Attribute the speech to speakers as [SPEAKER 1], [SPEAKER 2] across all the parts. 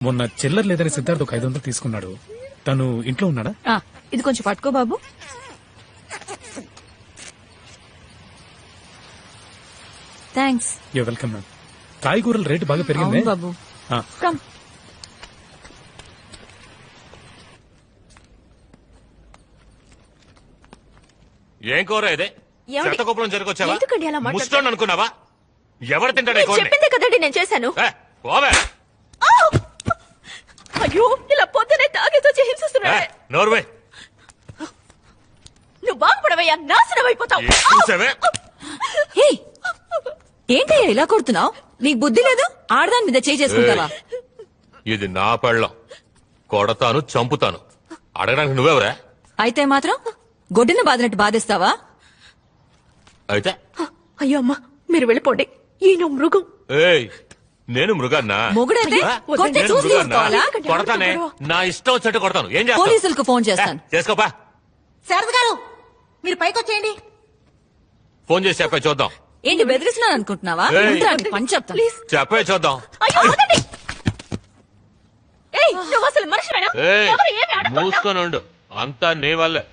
[SPEAKER 1] మొన్న చిల్లర లేదని సిద్ధార్థ్ ఒక 500 తీసుకున్నాడు. తను ఇంట్లో ఉన్నాడా?
[SPEAKER 2] ఇది కొంచెం పట్టుకో బాబు. థ్యాంక్స్.
[SPEAKER 1] You welcome ma'am. కాయగూరల రేటు బాగా పెరిగింది
[SPEAKER 2] బాబు.
[SPEAKER 3] ఏం కూర ఇదే? చెత్తకుప్పలం జరగొచ్చావా?
[SPEAKER 2] ఎందుకండి అలా మాట్లాడుతున్నారు?
[SPEAKER 3] ముస్టోన్ అనుకున్నావా? ఎవరు తింటాడే కూర?
[SPEAKER 2] చెప్పిందే కదండి నేను చేశాను. అయ్యో, ఇలా పొద్దునే తాగేసి హింసిస్తున్నాడే.
[SPEAKER 3] నోర్వే,
[SPEAKER 2] నువ్వు బాగుపడవయ్యా, నాశనం అయిపోతావు. ఏంటయ్యా ఇలా కొడుతున్నావు? నీకు బుద్ధి లేదు? ఆడదాని మీద చేయి చేసుకుంటావా?
[SPEAKER 3] ఇది నా పెళ్ళం. కొడతాను, చంపుతాను. అడగడానికి నువ్వెవరా?
[SPEAKER 2] అయితే మాత్రం గొడ్డున బాదినట్టు బాధేస్తావా?
[SPEAKER 3] అయితే
[SPEAKER 2] అయ్యో అమ్మా, మీరు వెళ్ళిపోండి. ఈయన మృగం.
[SPEAKER 3] ఏయ్, నేను మృగాన్నా?
[SPEAKER 2] మొగుడైతే కొట్టి
[SPEAKER 3] నేను
[SPEAKER 2] చూసి
[SPEAKER 3] మృగాన్నా?
[SPEAKER 2] తీసుకోవాలా?
[SPEAKER 3] కొడతానే, నా ఇష్టం వచ్చినట్టు కొడతాను. ఏం చేస్తావు?
[SPEAKER 2] పోలీసులకు ఫోన్ చేస్తాను.
[SPEAKER 3] చేసుకోపా.
[SPEAKER 4] శారద గారు, మీరు పైకొచ్చేయండి.
[SPEAKER 3] ఫోన్ చేసి చెప్పే చూద్దాం.
[SPEAKER 2] ఏంటి బెదిరిస్తున్నాను అనుకుంటున్నావా?
[SPEAKER 3] ఏయ్.
[SPEAKER 2] ఉంటాను, పని చెప్తాను.
[SPEAKER 3] చెప్పే చూద్దాం.
[SPEAKER 2] అయ్యో, వదలండి. ఏయ్, నువ్వు అసలు మనిషివేనా?
[SPEAKER 3] ఏయ్,
[SPEAKER 2] ఎవరు ఏమి ఆడకూడదు?
[SPEAKER 3] మూసుకొని ఉండు. అంతా నీ వల్లే.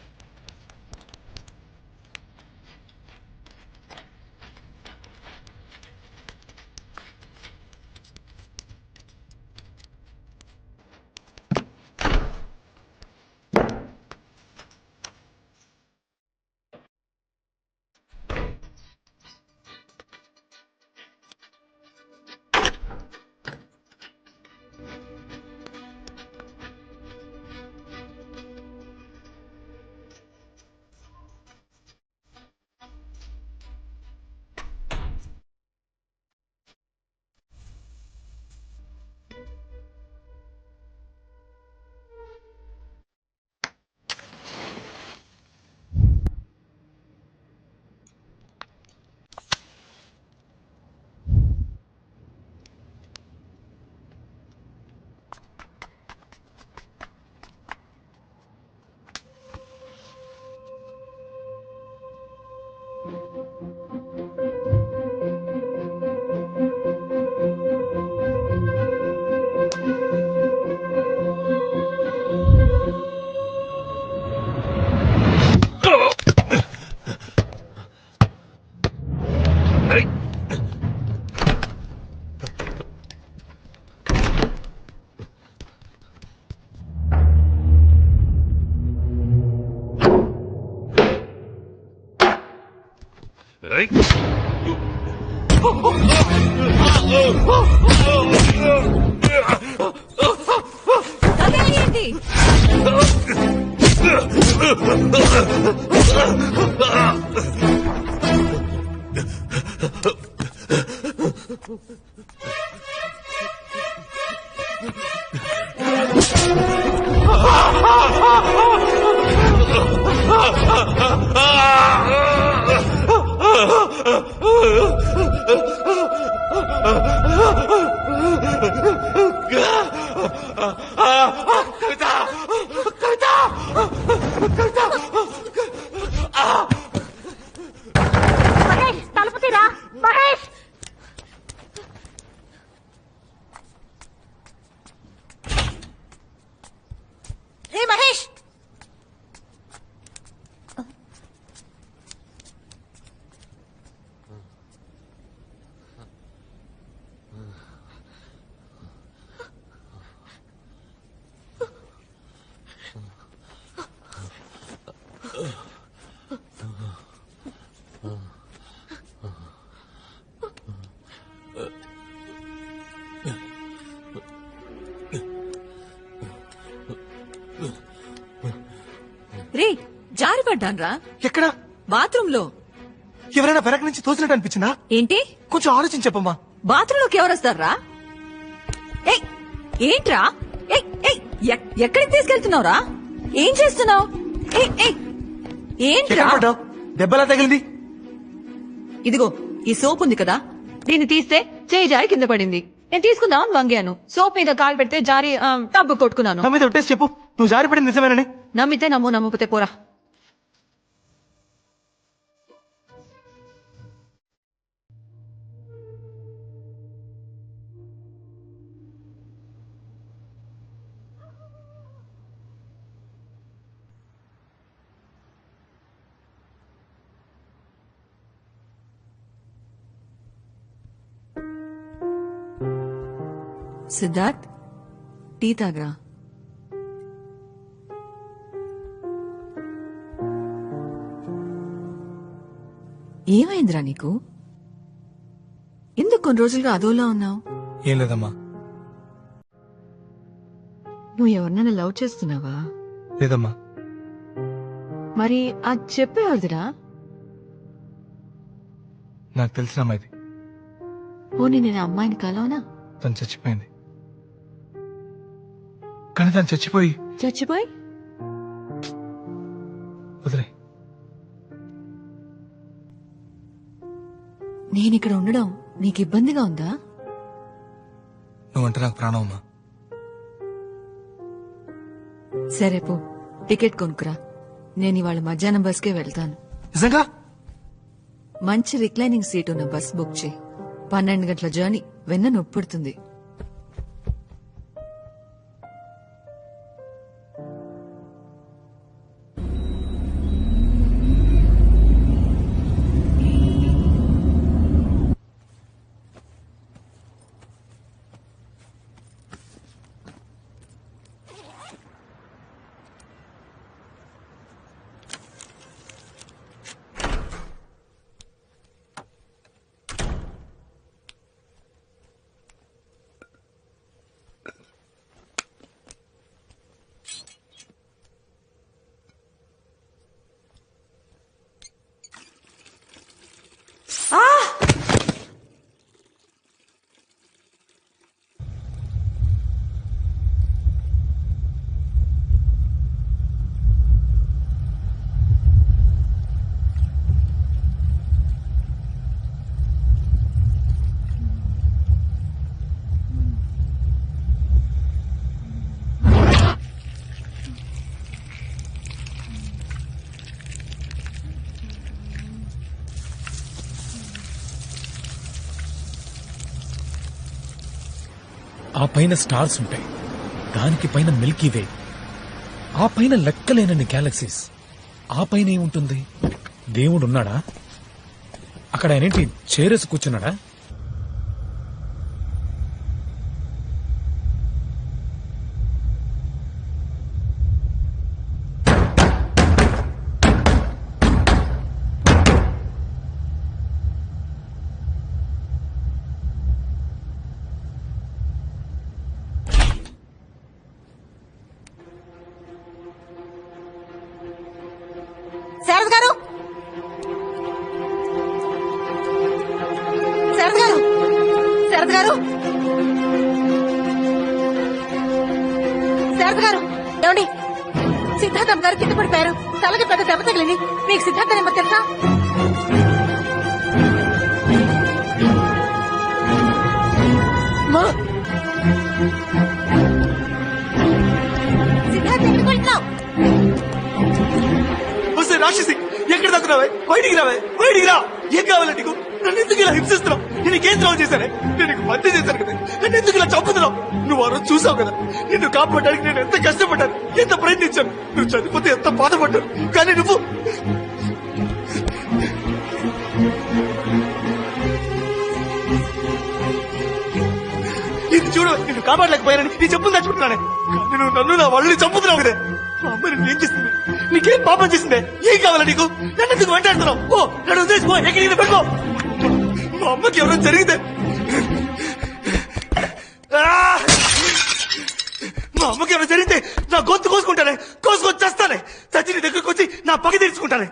[SPEAKER 2] అదేంటి?
[SPEAKER 4] మహేష్, తలుపు తీరా. మహేష్, రే మహేష్.
[SPEAKER 2] రే, జారిపడ్డాన్రా.
[SPEAKER 5] ఎక్కడ?
[SPEAKER 2] బాత్రూమ్ లో.
[SPEAKER 5] ఎవరైనా వెనక నుంచి తోసినట్టు అనిపించిందా?
[SPEAKER 2] ఏంటి?
[SPEAKER 5] కొంచెం ఆలోచించి చెప్పమ్మా.
[SPEAKER 2] బాత్రూమ్ లోకి ఎవరొస్తారా? ఏయ్, ఏంట్రా? ఏయ్, ఏయ్, ఎక్కడికి తీసుకెళ్తున్నావురా? ఏం చేస్తున్నావు? ఏంట్రా?
[SPEAKER 5] ఎక్కడ పడ్డావు? దెబ్బలా తగిలింది?
[SPEAKER 2] ఇదిగో ఈ సోప్ ఉంది కదా, దీన్ని తీస్తే చేయి జారి కింద పడింది. నేను తీసుకుందాం వంగాను. సోప్ మీద కాలు పెడితే జారి టబ్బు కొట్టుకున్నాను.
[SPEAKER 5] నా మీద ఒట్టేసి చెప్పు, నువ్వు జారిపడింది నిజమేనని.
[SPEAKER 2] నమ్మితే నమ్ము, నమ్మకపోతే పోరా. సిద్ధార్థ్ టీ తాగరా. ఏమైందిరా నీకు? ఎందుకు కొన్ని రోజులుగా అదోలా ఉన్నావు?
[SPEAKER 5] ఏం లేదమ్మా.
[SPEAKER 2] నువ్వు ఎవరినైనా లవ్ చేస్తున్నావా?
[SPEAKER 5] లేదమ్మా.
[SPEAKER 2] మరి అది చెప్పేవాడిరా.
[SPEAKER 5] నాకు తెలిసిన అమ్మాయిది.
[SPEAKER 2] పోనీ నేను ఆ అమ్మాయిని కలవనా?
[SPEAKER 5] తను చచ్చిపోయింది. కానీ తను చచ్చిపోయి
[SPEAKER 2] చచ్చిపోయి
[SPEAKER 5] వదిలే.
[SPEAKER 2] నేనిక్కడ ఉండడం నీకు ఇబ్బందిగా ఉందా?
[SPEAKER 5] నువ్వంటే నాకు ప్రాణం అమ్మా.
[SPEAKER 2] సరే పో, టికెట్ కొనుక్కురా. నేను ఇవాళ మధ్యాహ్నం బస్కే వెళ్తాను.
[SPEAKER 5] నిజంగా?
[SPEAKER 2] మంచి రిక్లైనింగ్ సీట్ ఉన్న బస్ బుక్ చేయి. 12 గంటల జర్నీ, వెన్న నొప్పుడుతుంది.
[SPEAKER 1] ఆ పైన స్టార్స్ ఉంటాయి, దానికి పైన మిల్కీ వే, ఆ పైన లెక్కలేనన్ని గ్యాలక్సీస్, ఆ పైన ఏముంటుంది? దేవుడు ఉన్నాడా? అక్కడ ఆయనేంటి చేరేసి కూర్చున్నాడా?
[SPEAKER 4] శారద గారు, శారద గారు, శారద గారు, శారద గారు, ఏమండి? సిద్ధార్థం గారు కింద పడిపోయారు. తలకి పెద్ద దెబ్బ తగిలింది. మీకు సిద్ధార్థ నెంబర్ తెలుసా? సిద్ధార్థ ఎక్కడికి వెళ్తున్నావు?
[SPEAKER 5] వస్తే రాక్షసి, ఎక్కడ తగ్గురావే? బయటికి రావే, బయటికి రా. ఏం కావాలి నీకు? నన్ను ఎందుకు ఇలా హింసిస్తున్నావు? నేను నీకేం ద్రోహం చేశానే? నేను నీకు మధ్య చేశాను కదా, నన్ను ఎందుకు ఇలా చంపుతున్నావు? నువ్వు ఆ రోజు చూసావు కదా, నిన్ను కాపాడడానికి నేను ఎంత కష్టపడ్డాను, ఎంత ప్రయత్నించాను. నువ్వు చనిపోతే ఎంత బాధపడ్డాను. కానీ నువ్వు ఇది చూడు, నిన్ను కాపాడలేకపోయానని నీ చెప్పులు తెచ్చుకుంటున్నానే. కానీ నువ్వు నన్ను, నా వాళ్ళని చంపుతున్నావు కదా. మా అమ్మ నిన్ను ఏం చేసింది? నీకేం పాపం చేసిందే? ఏం కావాలా నీకు? నన్ను ఎందుకు వెంటాడుతున్నావు? ఓ, నన్ను వదిలేసి పో, ఎక్కడికి పెట్టుకో. మా అమ్మకి ఎవరైనా జరిగితే, మా అమ్మకి ఎవరైనా జరిగితే నా గొంతు కోసుకుంటానే, కోసుకొని చేస్తానే. చచ్చి నీ దగ్గరకు వచ్చి నా పగ తీర్చుకుంటానే.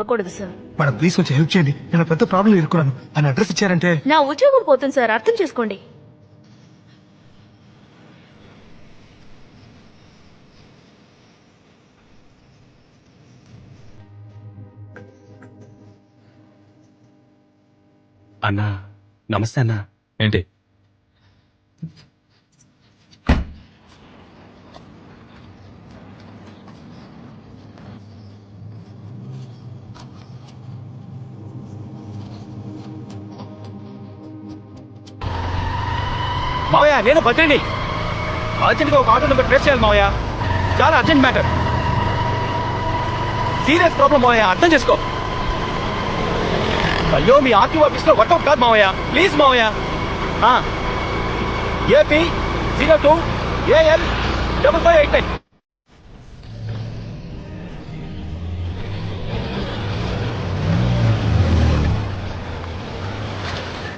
[SPEAKER 4] ఇవ్వకూడదు సార్.
[SPEAKER 5] మేడం ప్లీజ్ కొంచెం హెల్ప్ చేయండి, నేను పెద్ద ప్రాబ్లం ఎదుర్కొన్నాను. ఆయన అడ్రస్ ఇచ్చారంటే.
[SPEAKER 4] నా ఉద్యోగం పోతుంది సార్, అర్థం చేసుకోండి.
[SPEAKER 6] అన్నా నమస్తే అన్నా. ఏంటి
[SPEAKER 7] మావయ్య, నేను భద్రిని. అర్జెంట్గా ఒక ఆటో నెంబర్ ట్రేస్ చేయాలి మావయ్య, చాలా అర్జెంట్ మ్యాటర్, సీరియస్ ప్రాబ్లం మావయ్య, అర్థం చేసుకో. అయ్యో మీ ఆర్టీఓ ఆఫీస్ లో వర్కౌట్ కాదు మావయ్య, ప్లీజ్ మావయ్య. AP 02 AL 5589.